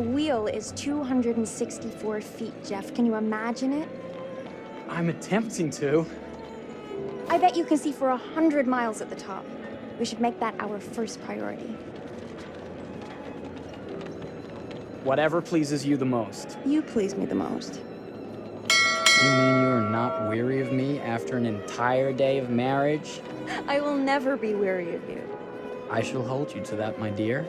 wheel is 264 feet, Jeff. Can you imagine it? I'm attempting to. I bet you can see for 100 miles at the top. We should make that our first priority. Whatever pleases you the most. You please me the most. You mean you are not weary of me after an entire day of marriage? I will never be weary of you. I shall hold you to that, my dear.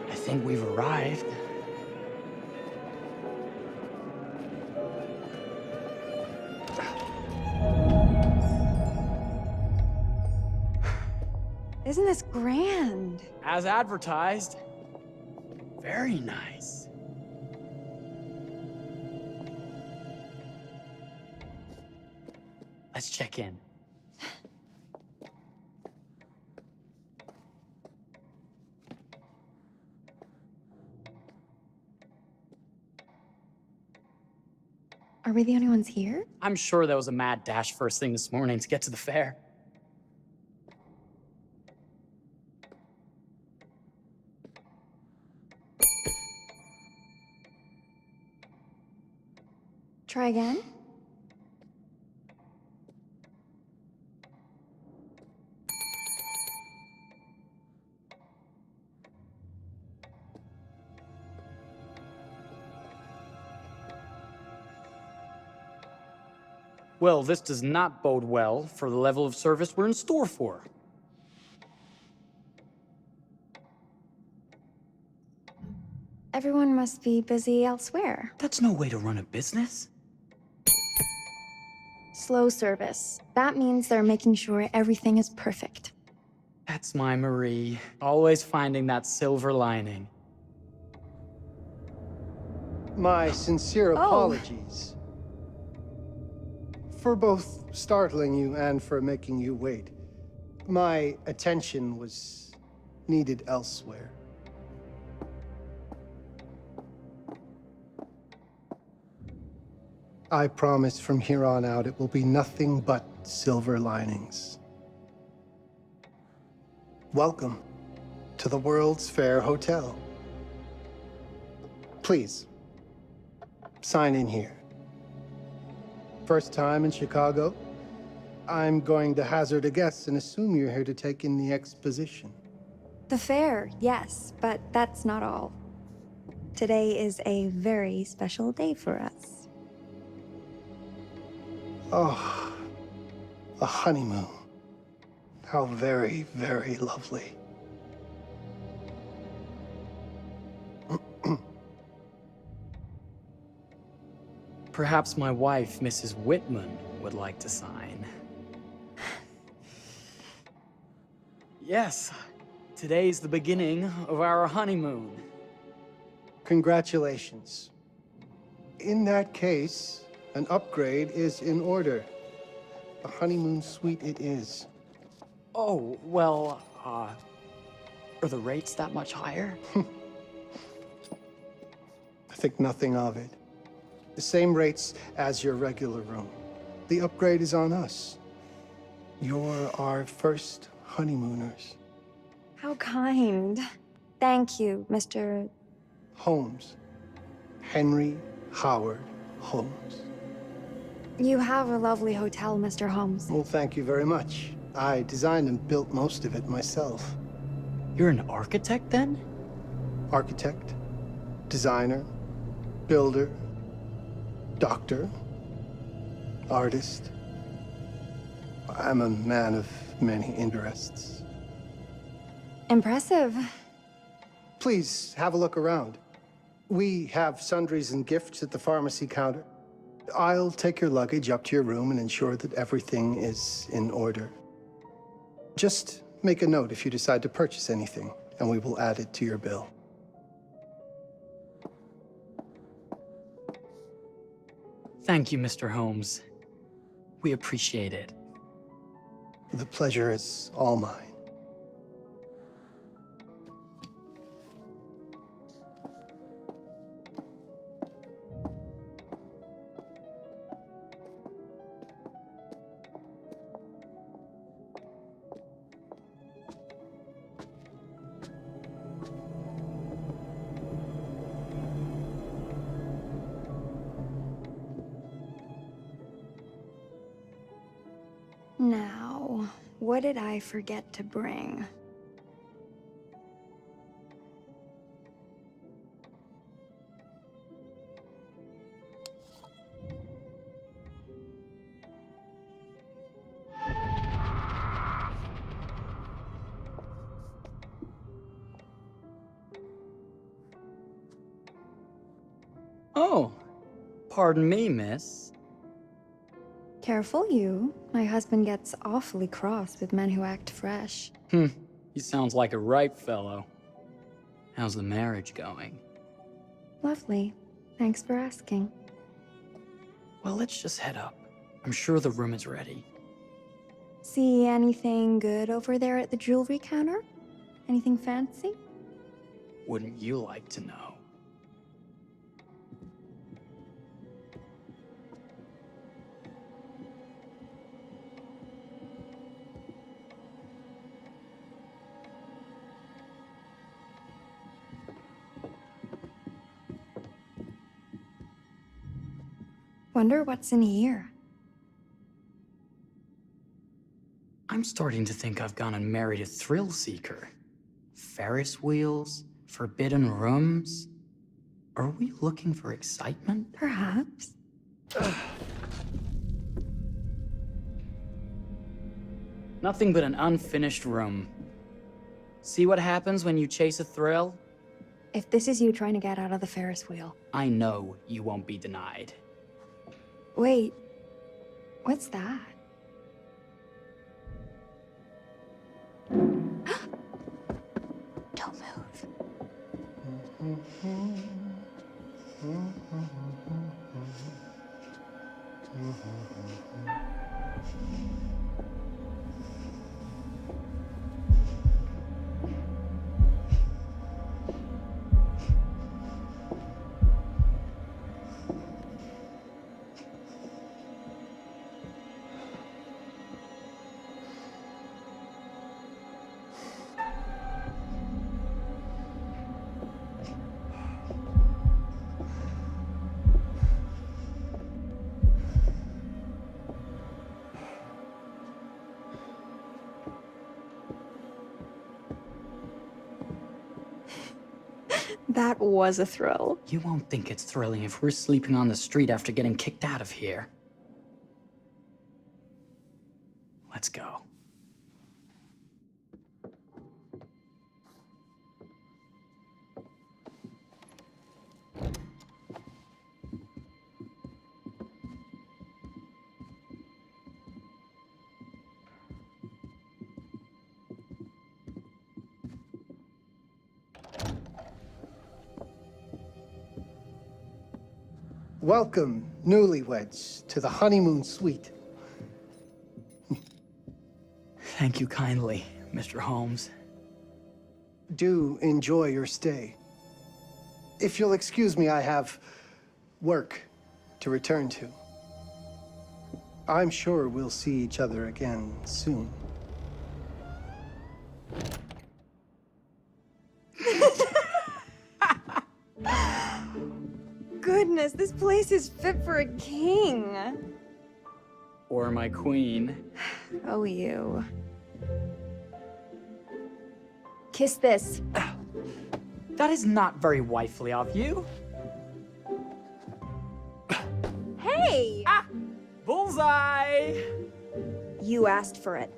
I think we've arrived. Isn't this grand? As advertised. Very nice. Let's check in. Are we the only ones here? I'm sure there was a mad dash first thing this morning to get to the fair. Try again? Well, this does not bode well for the level of service we're in store for. Everyone must be busy elsewhere. That's no way to run a business. Slow service. That means they're making sure everything is perfect. That's my Marie, always finding that silver lining. My sincere apologies. For both startling you and for making you wait. My attention was needed elsewhere. I promise from here on out it will be nothing but silver linings. Welcome to the World's Fair Hotel. Please, sign in here. First time in Chicago? I'm going to hazard a guess and assume you're here to take in the exposition. The fair, yes, but that's not all. Today is a very special day for us. Oh, a honeymoon. How very, very lovely. Perhaps my wife, Mrs. Whitman, would like to sign. Yes, today's the beginning of our honeymoon. Congratulations. In that case, an upgrade is in order. A honeymoon suite it is. Oh, well, are the rates that much higher? I think nothing of it. The same rates as your regular room. The upgrade is on us. You're our first honeymooners. How kind. Thank you, Mr. Holmes. Henry Howard Holmes. You have a lovely hotel, Mr. Holmes. Well, thank you very much. I designed and built most of it myself. You're an architect, then? Architect, designer, builder, doctor, artist. I'm a man of many interests. Impressive. Please have a look around. We have sundries and gifts at the pharmacy counter. I'll take your luggage up to your room and ensure that everything is in order. Just make a note if you decide to purchase anything, and we will add it to your bill. Thank you, Mr. Holmes. We appreciate it. The pleasure is all mine. Now, what did I forget to bring? Oh, pardon me, miss. Careful you. My husband gets awfully cross with men who act fresh. He sounds like a ripe fellow. How's the marriage going? Lovely. Thanks for asking. Well, let's just head up. I'm sure the room is ready. See anything good over there at the jewelry counter? Anything fancy? Wouldn't you like to know? Wonder what's in here. I'm starting to think I've gone and married a thrill seeker. Ferris wheels, forbidden rooms. Are we looking for excitement? Perhaps. Nothing but an unfinished room. See what happens when you chase a thrill? If this is you trying to get out of the Ferris wheel. I know you won't be denied. Wait, what's that? Don't move. That was a thrill. You won't think it's thrilling if we're sleeping on the street after getting kicked out of here. Let's go. Welcome, newlyweds, to the honeymoon suite. Thank you kindly, Mr. Holmes. Do enjoy your stay. If you'll excuse me, I have work to return to. I'm sure we'll see each other again soon. Goodness, this place is fit for a king. Or my queen. Oh, you. Kiss this. That is not very wifely of you. Hey! Ah! Bullseye! You asked for it.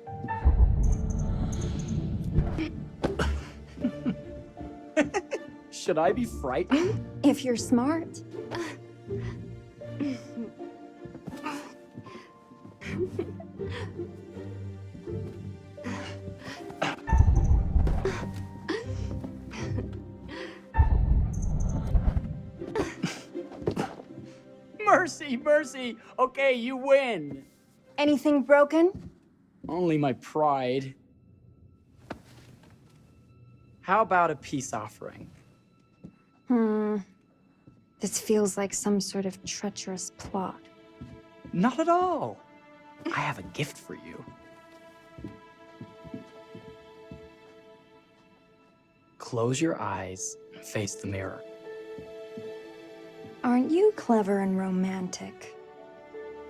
Should I be frightened? If you're smart. Mercy, mercy! Okay, you win! Anything broken? Only my pride. How about a peace offering? This feels like some sort of treacherous plot. Not at all. I have a gift for you. Close your eyes and face the mirror. Aren't you clever and romantic?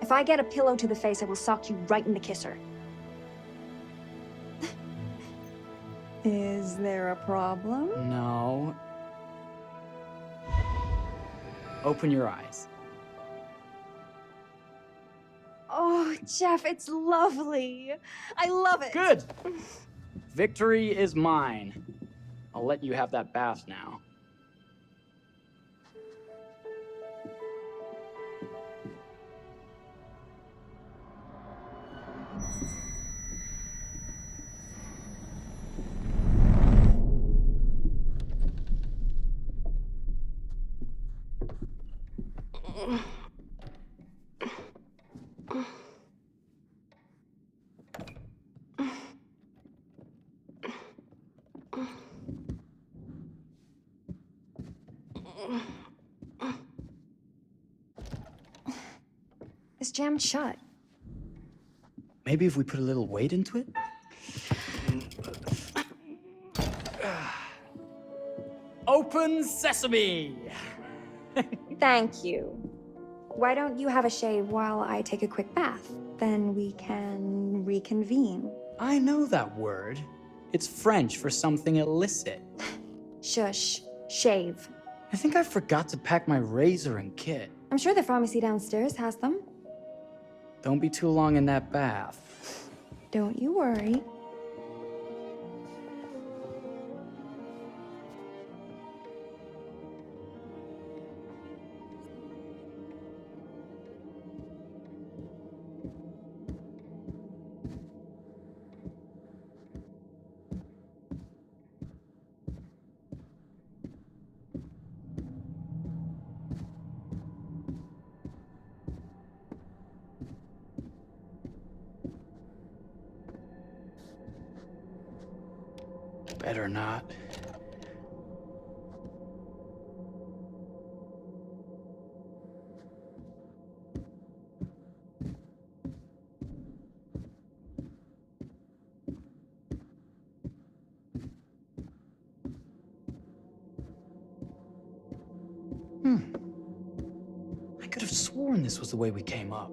If I get a pillow to the face, I will sock you right in the kisser. Is there a problem? No. Open your eyes. Oh, Jeff, it's lovely. I love it. Good! Victory is mine. I'll let you have that bath now. It's jammed shut. Maybe if we put a little weight into it? Open sesame! Thank you. Why don't you have a shave while I take a quick bath? Then we can reconvene. I know that word. It's French for something illicit. Shush. Shave. I think I forgot to pack my razor and kit. I'm sure the pharmacy downstairs has them. Don't be too long in that bath. Don't you worry. Better not. I could have sworn this was the way we came up.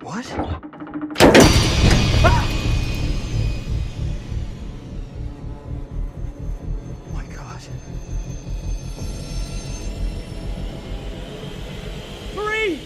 What? Ah! Oh my God. Marie!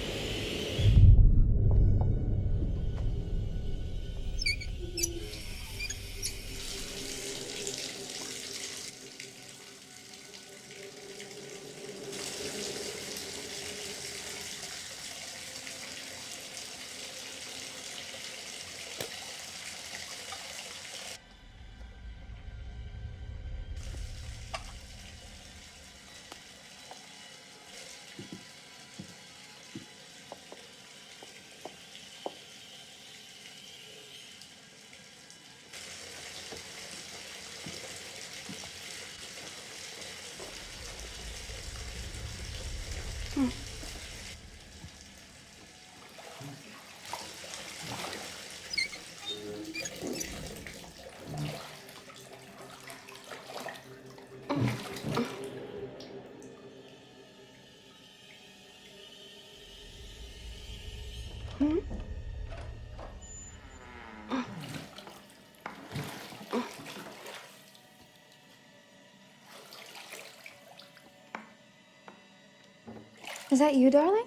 Is that you, darling?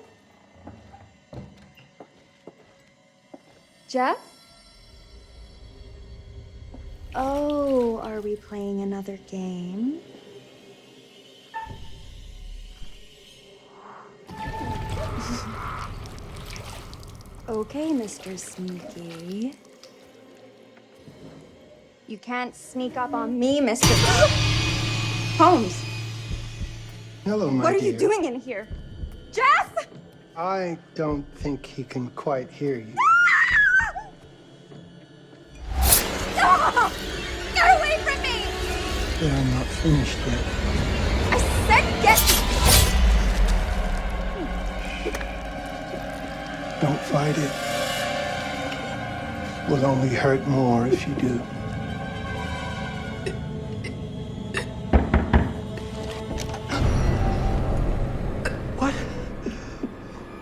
Jeff? Oh, are we playing another game? Okay, Mr. Sneaky. You can't sneak up on me, Mr. Holmes! Hello, my What are dear. you doing in here? Jeff! I don't think he can quite hear you. No! Get away from me! But I'm not finished yet. I said get... Don't fight it. Will only hurt more if you do. What?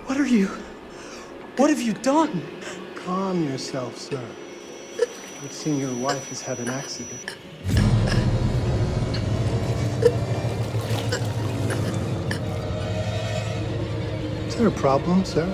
What are you? you done? Calm yourself, sir. It seems your wife has had an accident. Is there a problem, sir?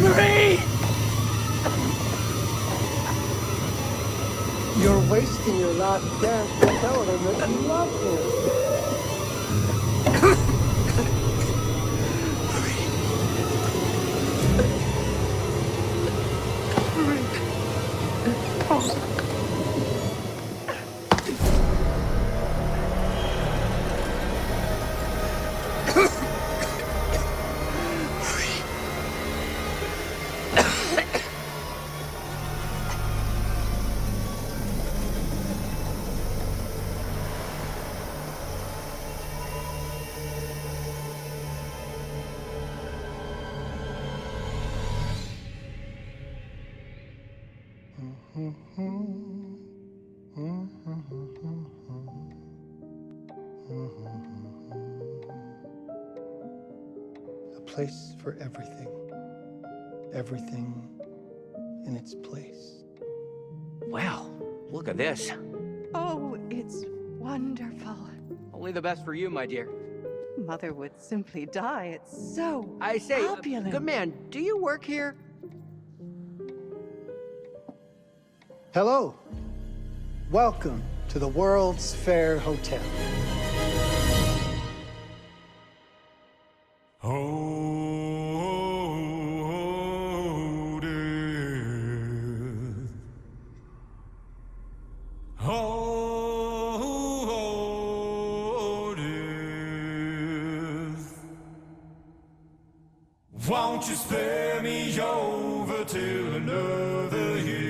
Marie! You're wasting your last chance to tell him that you love him. A place for everything. Everything in its place. Wow, look at this. Oh, it's wonderful. Only the best for you, my dear. Mother would simply die. It's so I say, opulent. good man, do you work here? Hello. Welcome to the World's Fair Hotel. Oh, death. Oh, death. Won't you spare me over till another year?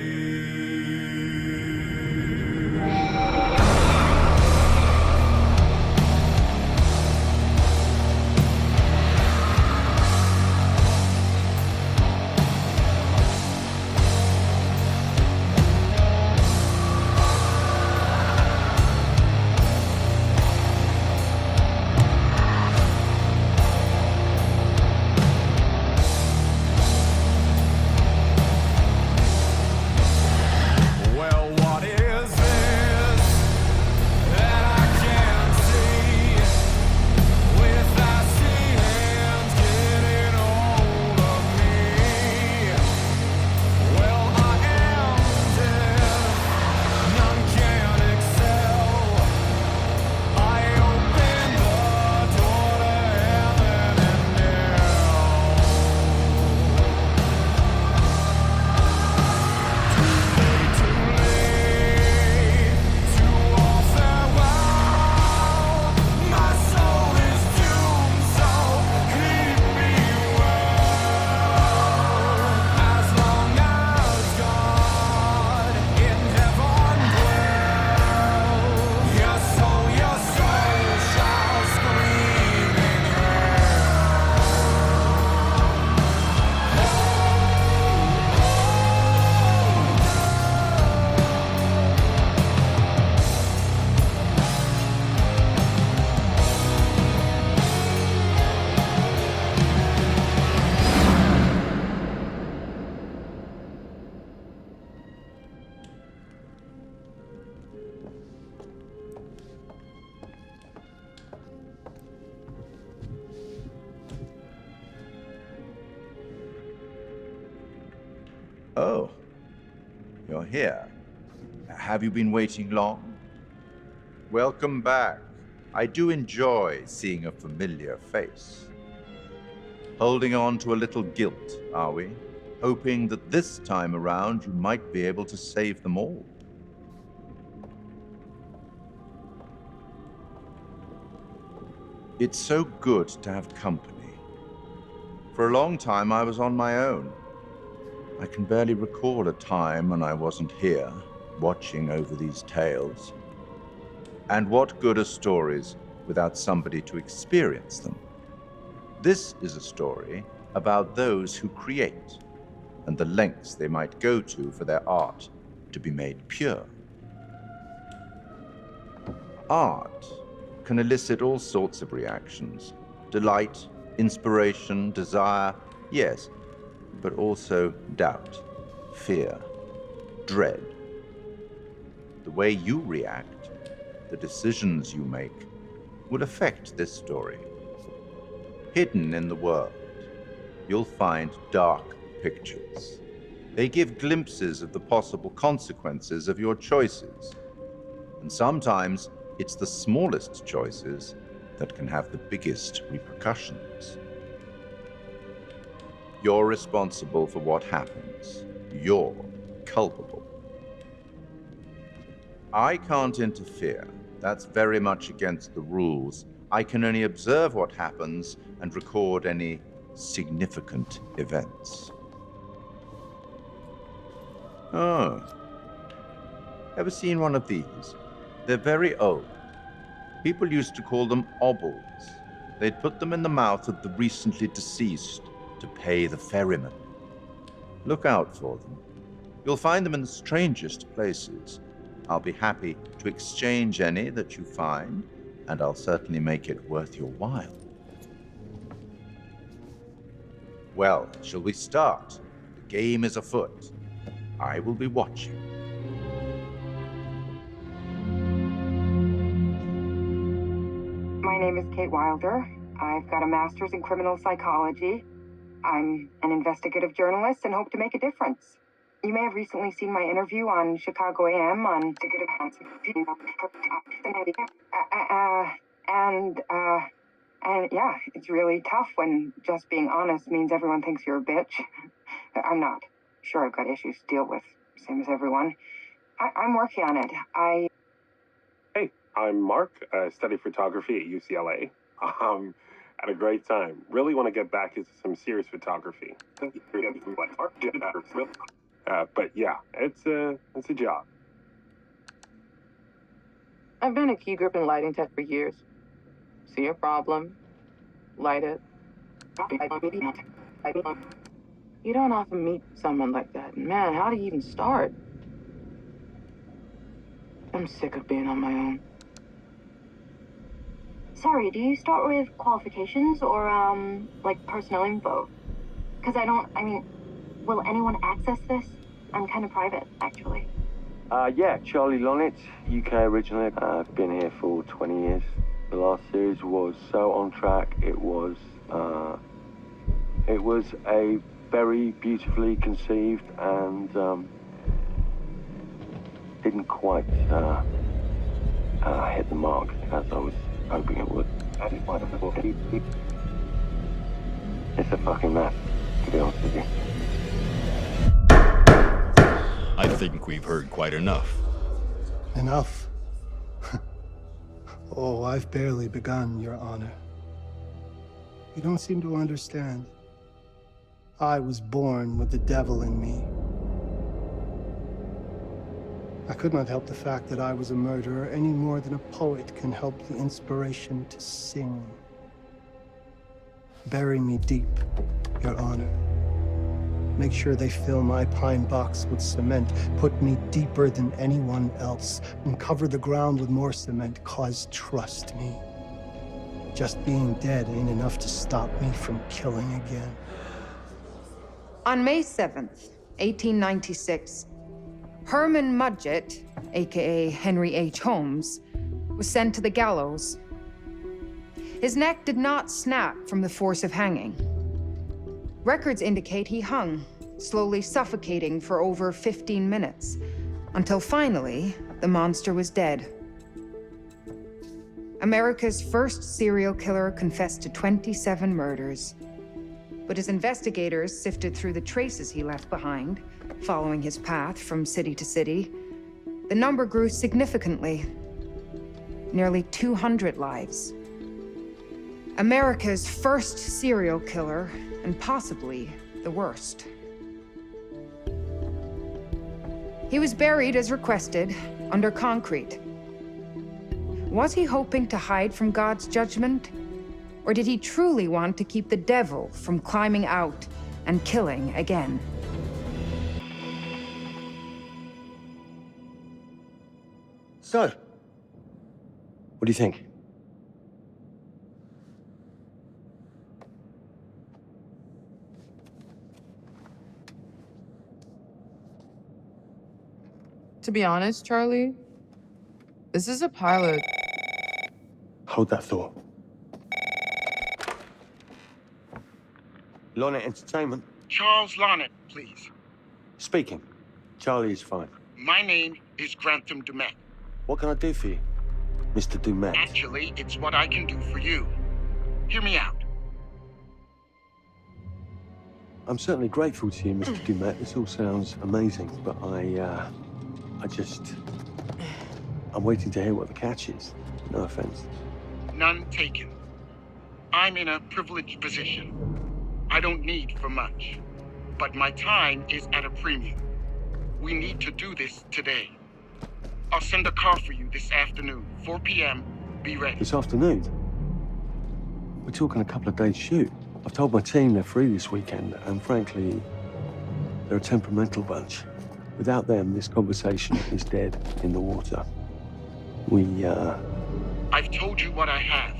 Oh, you're here. Have you been waiting long? welcome back. I do enjoy seeing a familiar face. Holding on to a little guilt, are we? Hoping that this time around you might be able to save them all. It's so good to have company. For a long time, I was on my own. I can barely recall a time when I wasn't here, watching over these tales. And what good are stories without somebody to experience them? This is a story about those who create, and the lengths they might go to for their art to be made pure. Art can elicit all sorts of reactions. Delight, inspiration, desire, yes, but also doubt, fear, dread. The way you react, the decisions you make, will affect this story. Hidden in the world, you'll find dark pictures. They give glimpses of the possible consequences of your choices. And sometimes it's the smallest choices that can have the biggest repercussions. You're responsible for what happens. You're culpable. I can't interfere. That's very much against the rules. I can only observe what happens and record any significant events. Oh. Ever seen one of these? They're very old. People used to call them obbles. They'd put them in the mouth of the recently deceased to pay the ferryman. Look out for them. You'll find them in the strangest places. I'll be happy to exchange any that you find, and I'll certainly make it worth your while. Well, shall we start? The game is afoot. I will be watching. My name is Kate Wilder. I've got a master's in criminal psychology. I'm an investigative journalist and hope to make a difference. You may have recently seen my interview on Chicago AM on and yeah, it's really tough when just being honest means everyone thinks you're a bitch. I'm not. Sure, I've got issues to deal with, same as everyone. I'm working on it. Hey, I'm Mark. I study photography at UCLA. Had a great time. Really want to get back into some serious photography. But yeah, it's a job. I've been a key grip and lighting tech for years. See a problem, light it. You don't often meet someone like that. Man, how do you even start? I'm sick of being on my own. Sorry, do you start with qualifications or, like personnel info? Because will anyone access this? I'm kind of private, actually. Yeah, Charlie Lonitz, UK originally. I've been here for 20 years. The last series was so on track. It was a very beautifully conceived and didn't quite hit the mark as I was hoping it would. It's a fucking mess, to be honest with you. I think we've heard quite enough. Enough? Oh, I've barely begun, Your Honor. You don't seem to understand. I was born with the devil in me. I could not help the fact that I was a murderer any more than a poet can help the inspiration to sing. Bury me deep, Your Honor. Make sure they fill my pine box with cement. Put me deeper than anyone else. And cover the ground with more cement, 'cause trust me, just being dead ain't enough to stop me from killing again. On May 7th, 1896, Herman Mudgett, aka Henry H. Holmes, was sent to the gallows. His neck did not snap from the force of hanging. Records indicate he hung, slowly suffocating for over 15 minutes, until finally, the monster was dead. America's first serial killer confessed to 27 murders. But as investigators sifted through the traces he left behind, following his path from city to city, the number grew significantly. Nearly 200 lives. America's first serial killer, and possibly the worst. He was buried as requested, under concrete. Was he hoping to hide from God's judgment? Or did he truly want to keep the devil from climbing out and killing again? So, what do you think? To be honest, Charlie, this is a pilot. Hold that thought. Lonnet Entertainment. Charles Lonnet, please. Speaking. Charlie is fine. My name is Grantham Dumet. What can I do for you, Mr. Dumet? Actually, it's what I can do for you. Hear me out. I'm certainly grateful to you, Mr. Dumet. This all sounds amazing, but I'm waiting to hear what the catch is. No offense. None taken. I'm in a privileged position. I don't need for much, but my time is at a premium. We need to do this today. I'll send a car for you this afternoon, 4 p.m. Be ready. This afternoon? We're talking a couple of days shoot. I've told my team they're free this weekend, and frankly, they're a temperamental bunch. Without them, this conversation is dead in the water. I've told you what I have.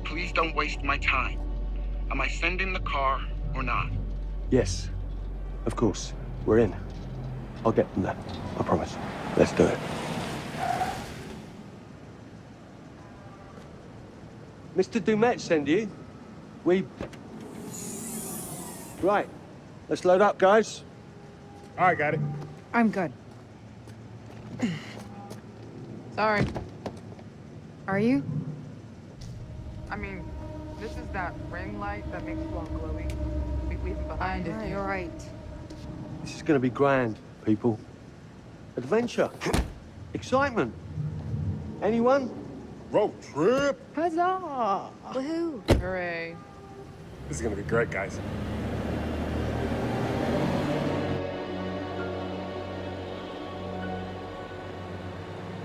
Please don't waste my time. Am I sending the car or not? Yes, of course. We're in. I'll get them there. I promise. Let's do it. Mr. Dumet send you. Right. Let's load up, guys. All right, got it. I'm good. Sorry. Are you? I mean, this is that ring light that makes you all glowy. We leave it behind if you... You're right. This is gonna be grand, people. Adventure. Excitement. Anyone? Road trip. Huzzah! Woohoo! Hooray. This is gonna be great, guys.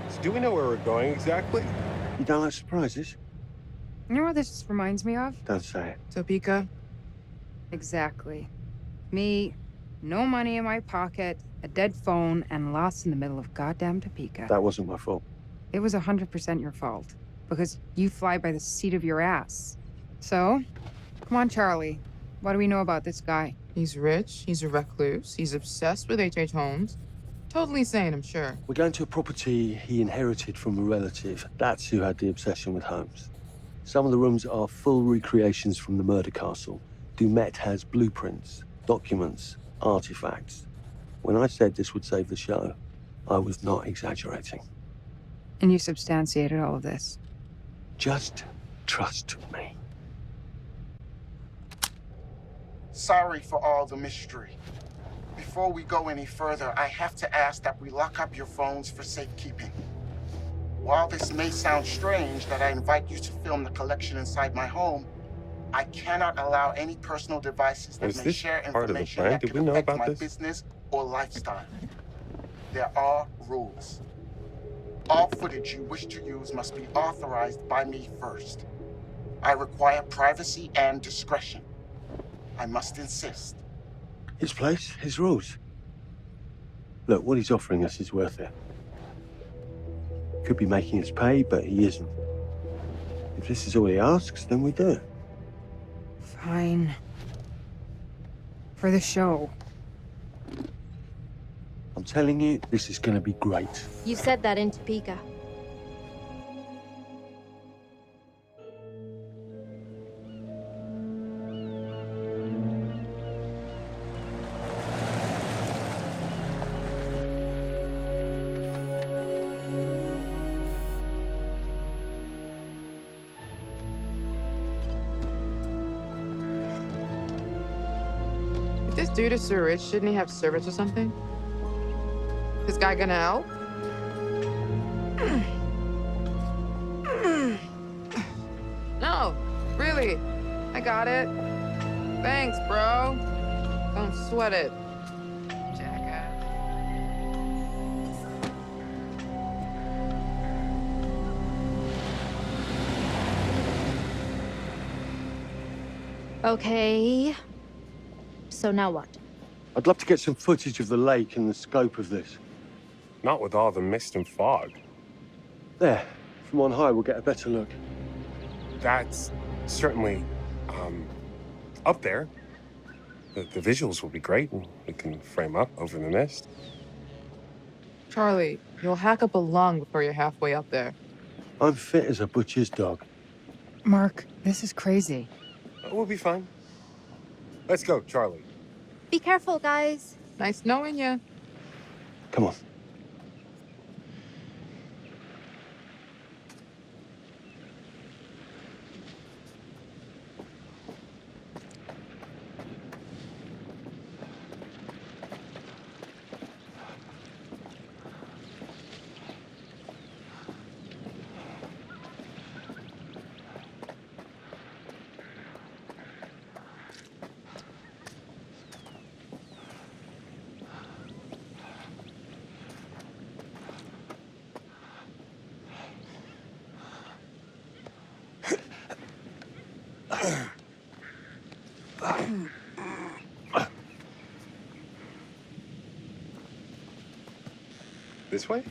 So do we know where we're going exactly? You don't like surprises? You know what this reminds me of? Don't say it. Topeka? Exactly. Me, no money in my pocket, a dead phone, and lost in the middle of goddamn Topeka. That wasn't my fault. It was 100% your fault. Because you fly by the seat of your ass. So, come on, Charlie. What do we know about this guy? He's rich, he's a recluse, he's obsessed with H.H. Holmes. Totally sane, I'm sure. We're going to a property he inherited from a relative. That's who had the obsession with Holmes. Some of the rooms are full recreations from the murder castle. Dumet has blueprints, documents, artifacts. When I said this would save the show, I was not exaggerating. And you substantiated all of this? Just trust me. Sorry for all the mystery. Before we go any further, I have to ask that we lock up your phones for safekeeping. While this may sound strange that I invite you to film the collection inside my home, I cannot allow any personal devices that may share information that could affect my business or lifestyle. There are rules. All footage you wish to use must be authorized by me first. I require privacy and discretion. I must insist. His place, his rules. Look, what he's offering us is worth it. Could be making us pay, but he isn't. If this is all he asks, then we do it. Fine. For the show. I'm telling you, this is gonna be great. You said that in Topeka. dude is so rich, shouldn't he have servants or something? This guy gonna help? No, really. I got it. Thanks, bro. Don't sweat it. Jackass. Okay. So now what? I'd love to get some footage of the lake and the scope of this. Not with all the mist and fog. There, from on high, we'll get a better look. That's certainly, up there. The visuals will be great, and we can frame up over the mist. Charlie, you'll hack up a lung before you're halfway up there. I'm fit as a butcher's dog. Mark, this is crazy. We'll be fine. Let's go, Charlie. Be careful, guys. Nice knowing you. Come on. This way?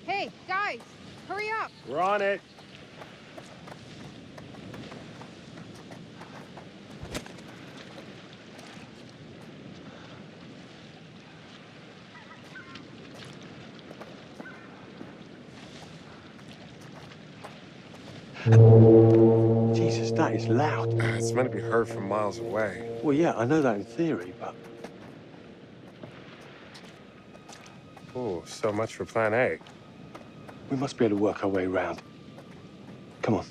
Hey, guys, hurry up. We're on it. Jesus, that is loud. It's meant to be heard from miles away. Well, yeah, I know that in theory, but... Oh, so much for plan A. we must be able to work our way around. Come on.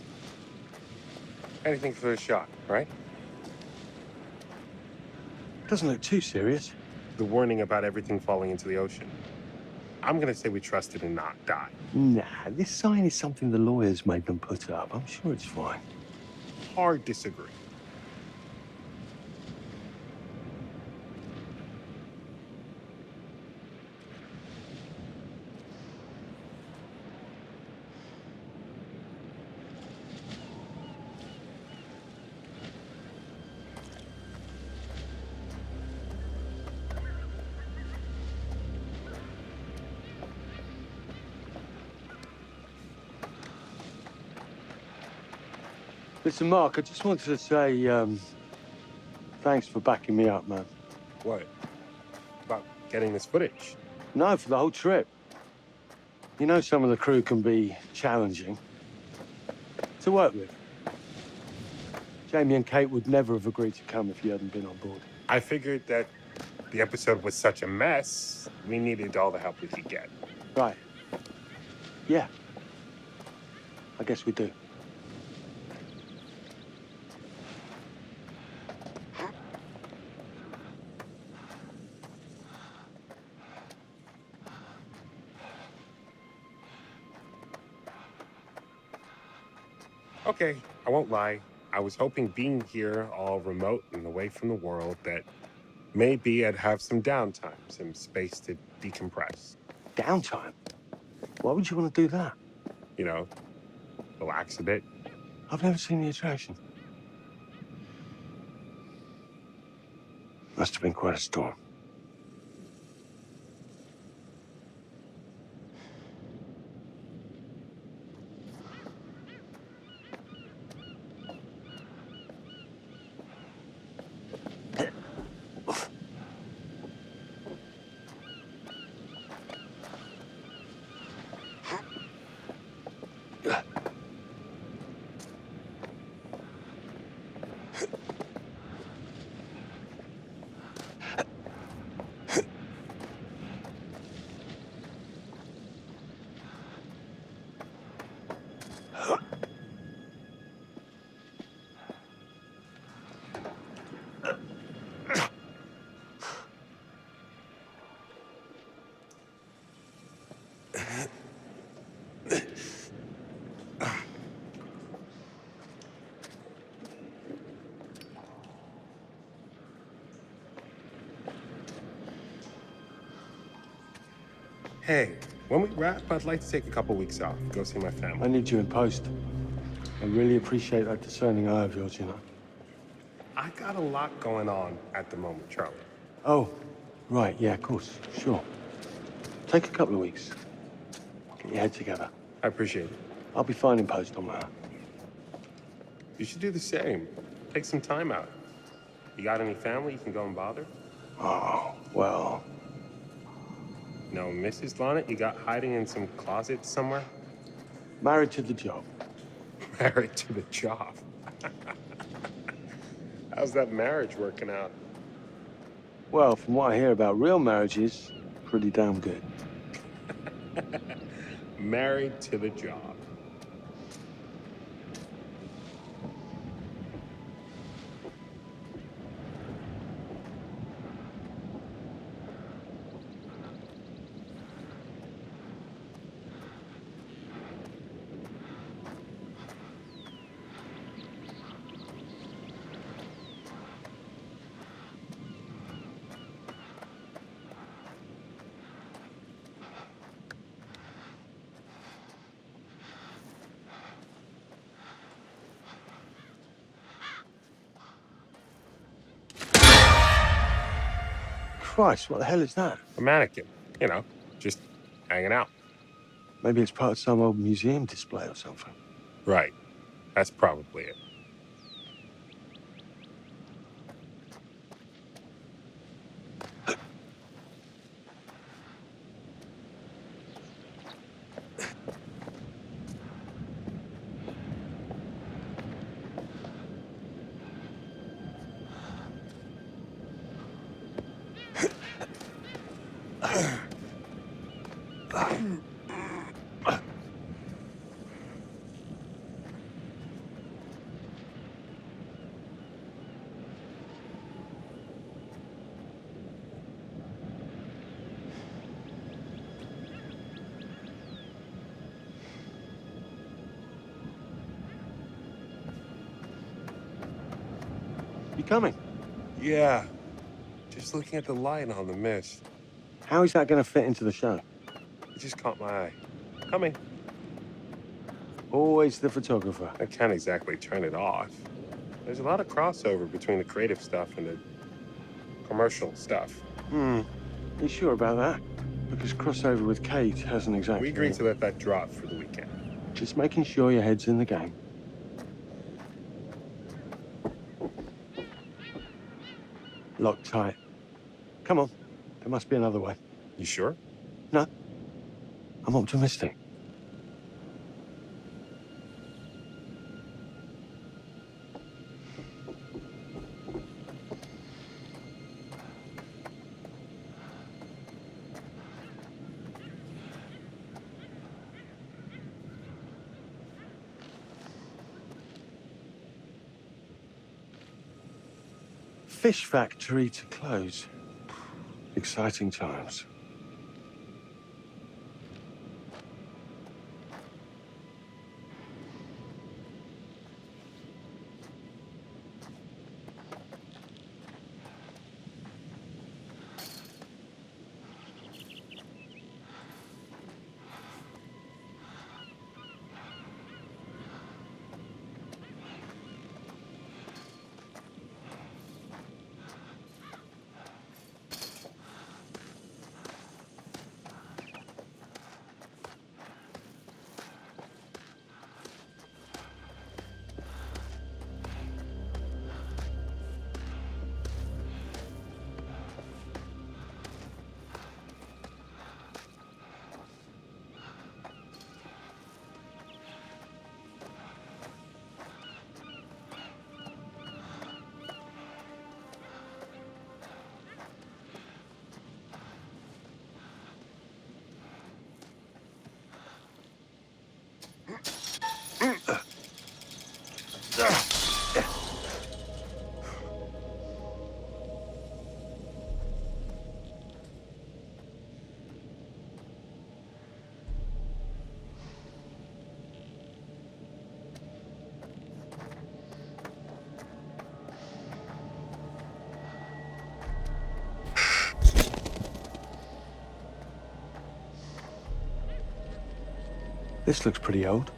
Anything for a shot, right? Doesn't look too serious. The warning about everything falling into the ocean. I'm gonna say we trust it and not die. Nah, this sign is something the lawyers made them put up. I'm sure it's fine. Hard disagree. Listen, Mark, I just wanted to say, thanks for backing me up, man. What? About getting this footage? No, for the whole trip. You know some of the crew can be challenging to work with. Jamie and Kate would never have agreed to come if you hadn't been on board. I figured that the episode was such a mess, we needed all the help we could get. Right. Yeah. I guess we do. Okay, I won't lie. I was hoping being here all remote and away from the world that maybe I'd have some downtime, some space to decompress. Downtime? Why would you want to do that? You know, relax a bit. I've never seen the attraction. Must have been quite a storm. Hey, when we wrap, I'd like to take a couple weeks off, go see my family. I need you in post. I really appreciate that discerning eye of yours, you know. I got a lot going on at the moment, Charlie. Oh, right, yeah, of course, sure. Take a couple of weeks. Get your head together. I appreciate it. I'll be fine in post on that. You should do the same. Take some time out. You got any family you can go and bother? Oh, well. No, Mrs. Lonnet, you got hiding in some closet somewhere? Married to the job. Married to the job. How's that marriage working out? Well, from what I hear about real marriages, pretty damn good. Married to the job. Christ, what the hell is that? A mannequin, you know, just hanging out. Maybe it's part of some old museum display or something. Right. That's probably it. You coming? Yeah. Just looking at the light on the mist. How is that going to fit into the show? It just caught my eye. Coming. Always the photographer. I can't exactly turn it off. There's a lot of crossover between the creative stuff and the commercial stuff. You sure about that? Because crossover with Kate hasn't exactly... We agreed to let that drop for the weekend. Just making sure your head's in the game. Locked tight. Come on. There must be another way. You sure? No. I'm optimistic. Fish factory to close. Exciting times. This looks pretty old.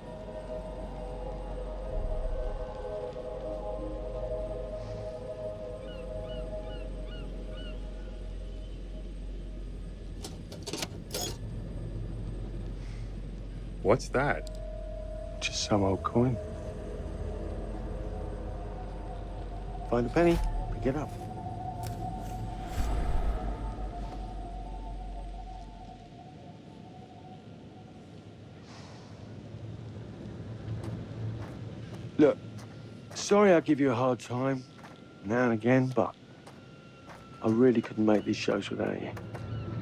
What's that? Just some old coin. Find a penny, pick it up. Look, sorry I give you a hard time now and again, but I really couldn't make these shows without you.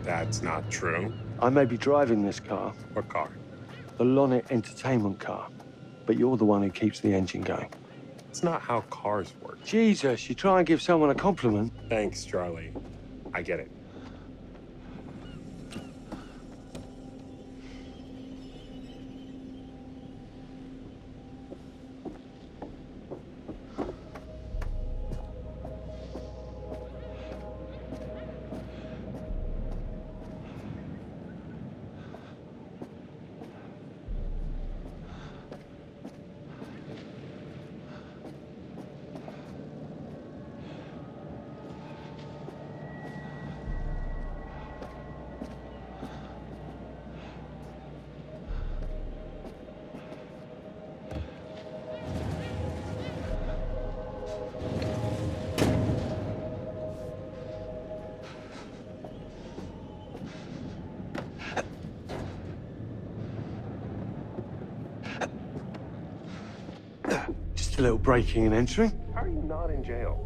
That's not true. I may be driving this car. What car? The Lonnet Entertainment car. But you're the one who keeps the engine going. It's not how cars work. Jesus, you try and give someone a compliment. Thanks, Charlie. I get it. Just a little breaking and entering. How are you not in jail?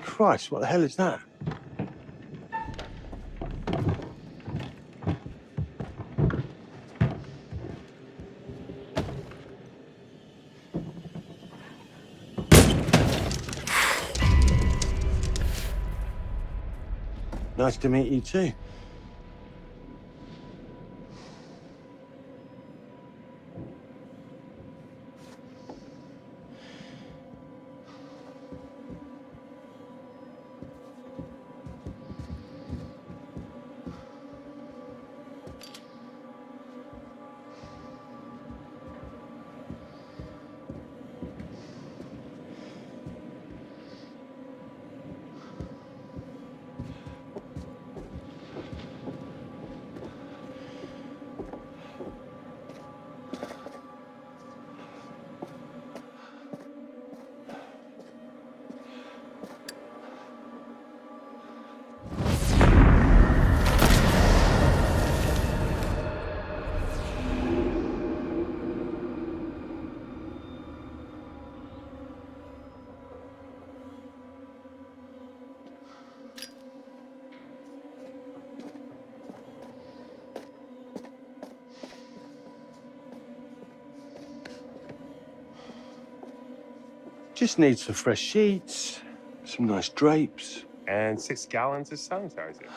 Christ, what the hell is that? Nice to meet you too. Just need some fresh sheets, some nice drapes. And 6 gallons of sanitizer.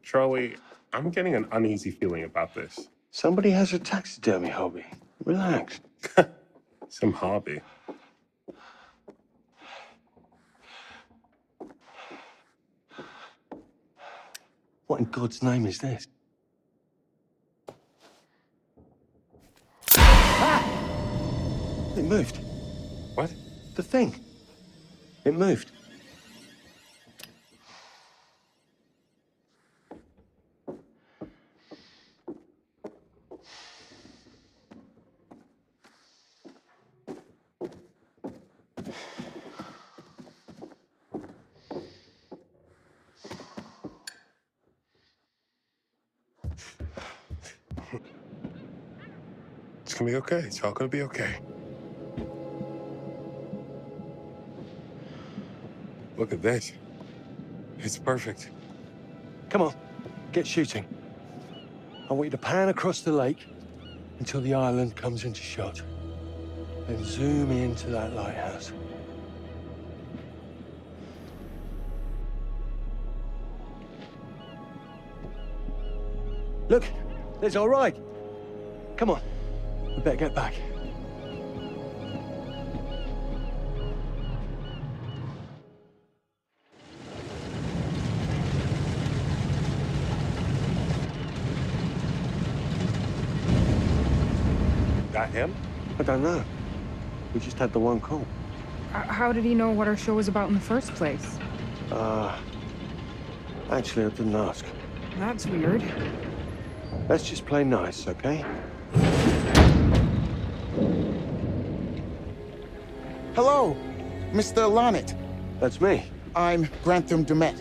Charlie, I'm getting an uneasy feeling about this. Somebody has a taxidermy hobby. Relax. Some hobby. What in God's name is this? Ah! It moved. What? The thing. It moved. It's gonna be okay. It's all gonna be okay. Look at this. It's perfect. Come on, get shooting. I want you to pan across the lake until the island comes into shot. Then zoom into that lighthouse. Look, there's our ride. Come on, we better get back. That him? I don't know. We just had the one call. How did he know what our show was about in the first place? Actually, I didn't ask. That's weird. Let's just play nice, okay? Hello, Mr. Lonnet. That's me. I'm Grantham Dumet.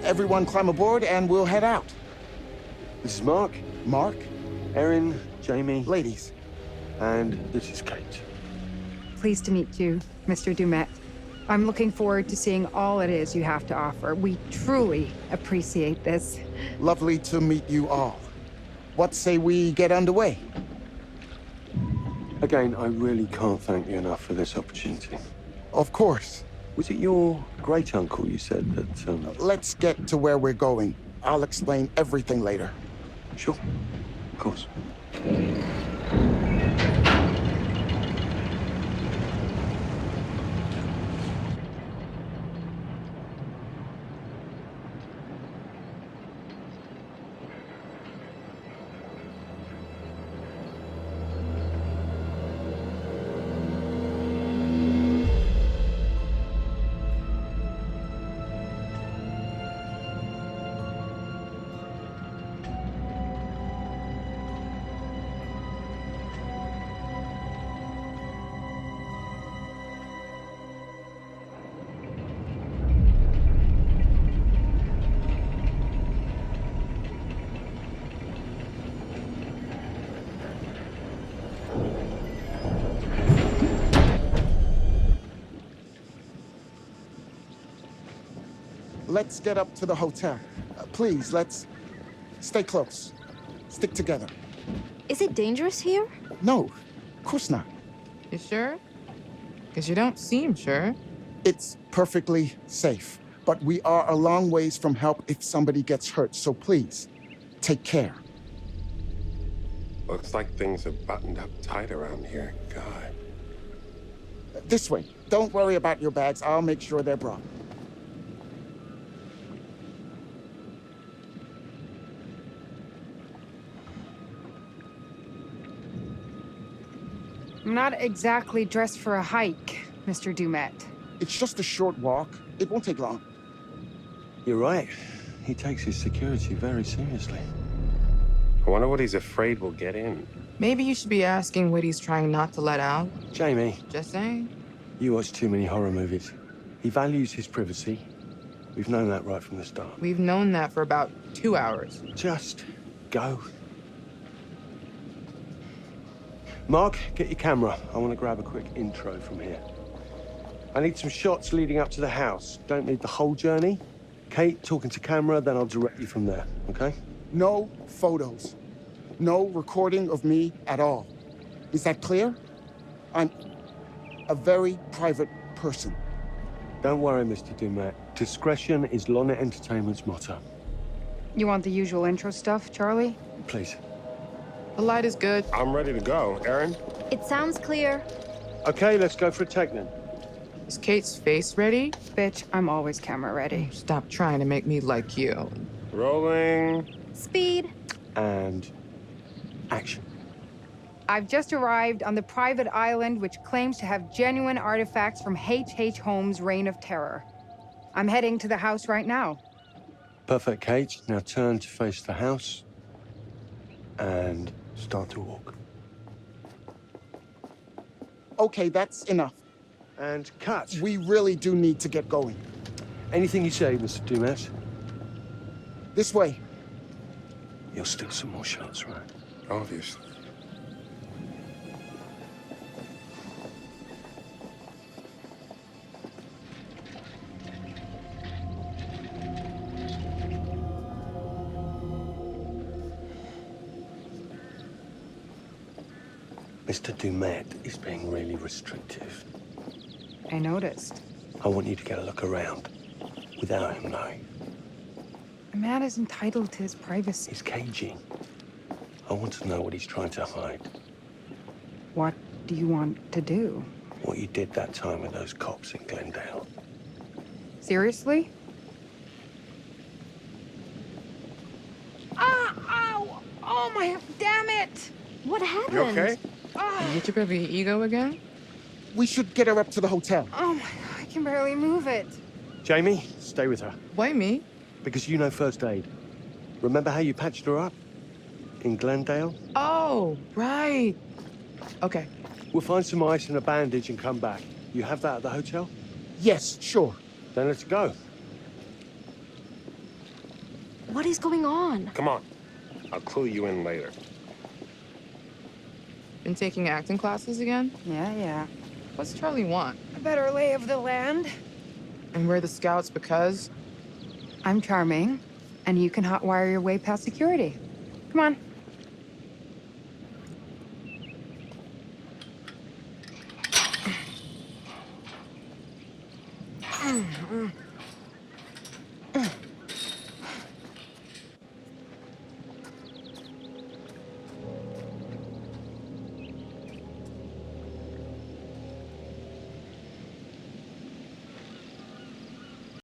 Everyone climb aboard and we'll head out. This is Mark. Mark? Erin, Jamie. Ladies. And this is Kate. Pleased to meet you, Mr. Dumet. I'm looking forward to seeing all it is you have to offer. We truly appreciate this. Lovely to meet you all. What say we get underway? Again, I really can't thank you enough for this opportunity. Of course. Was it your great-uncle you said that, Let's get to where we're going. I'll explain everything later. Sure. Of course. Let's get up to the hotel. Please, let's stay close. Stick together. Is it dangerous here? No, of course not. You sure? Because you don't seem sure. It's perfectly safe, but we are a long ways from help if somebody gets hurt, so please, take care. Looks like things are buttoned up tight around here. God. This way. Don't worry about your bags. I'll make sure they're brought. I'm not exactly dressed for a hike, Mr. Dumet. It's just a short walk. It won't take long. You're right. He takes his security very seriously. I wonder what he's afraid will get in. Maybe you should be asking what he's trying not to let out. Jamie. Just saying. You watch too many horror movies. He values his privacy. We've known that right from the start. We've known that for about 2 hours. Just go. Mark, get your camera. I want to grab a quick intro from here. I need some shots leading up to the house. Don't need the whole journey. Kate, talking to camera, then I'll direct you from there, okay? No photos. No recording of me at all. Is that clear? I'm a very private person. Don't worry, Mr. Dumet. Discretion is Lonnet Entertainment's motto. You want the usual intro stuff, Charlie? Please. The light is good. I'm ready to go. Erin? It sounds clear. Okay, let's go for a take then. Is Kate's face ready? Bitch, I'm always camera ready. Stop trying to make me like you. Rolling. Speed. And action. I've just arrived on the private island which claims to have genuine artifacts from H.H. Holmes' Reign of Terror. I'm heading to the house right now. Perfect, Kate. Now turn to face the house and start to walk. Okay, that's enough. And cut. We really do need to get going. Anything you say, Mr. Dumet. This way. You'll steal some more shots, right? Obviously. Mr. Dumet is being really restrictive. I noticed. I want you to get a look around without him knowing. A man is entitled to his privacy. He's cagey. I want to know what he's trying to hide. What do you want to do? What you did that time with those cops in Glendale. Seriously? Ah! Ow! Oh my... Damn it! What happened? You okay? You get your baby ego again? We should get her up to the hotel. Oh my... I can barely move it. Jamie, stay with her. Why me? Because you know first aid. Remember how you patched her up? In Glendale? Oh, right. Okay. We'll find some ice and a bandage and come back. You have that at the hotel? Yes, sure. Then let's go. What is going on? Come on. I'll clue you in later. Been taking acting classes again? Yeah. What's Charlie want? A better lay of the land. And we're the scouts because? I'm charming, and you can hotwire your way past security. Come on.